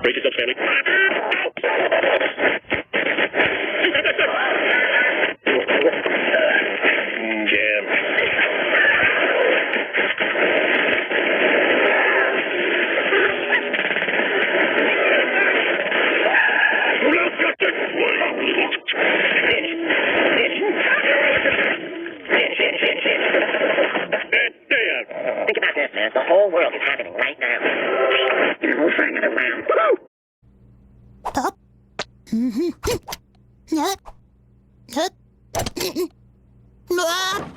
Brace yourself, Stanley. Jam. Think about this, man. The whole world is happening right now. We'll find another round. Top. Net. Net.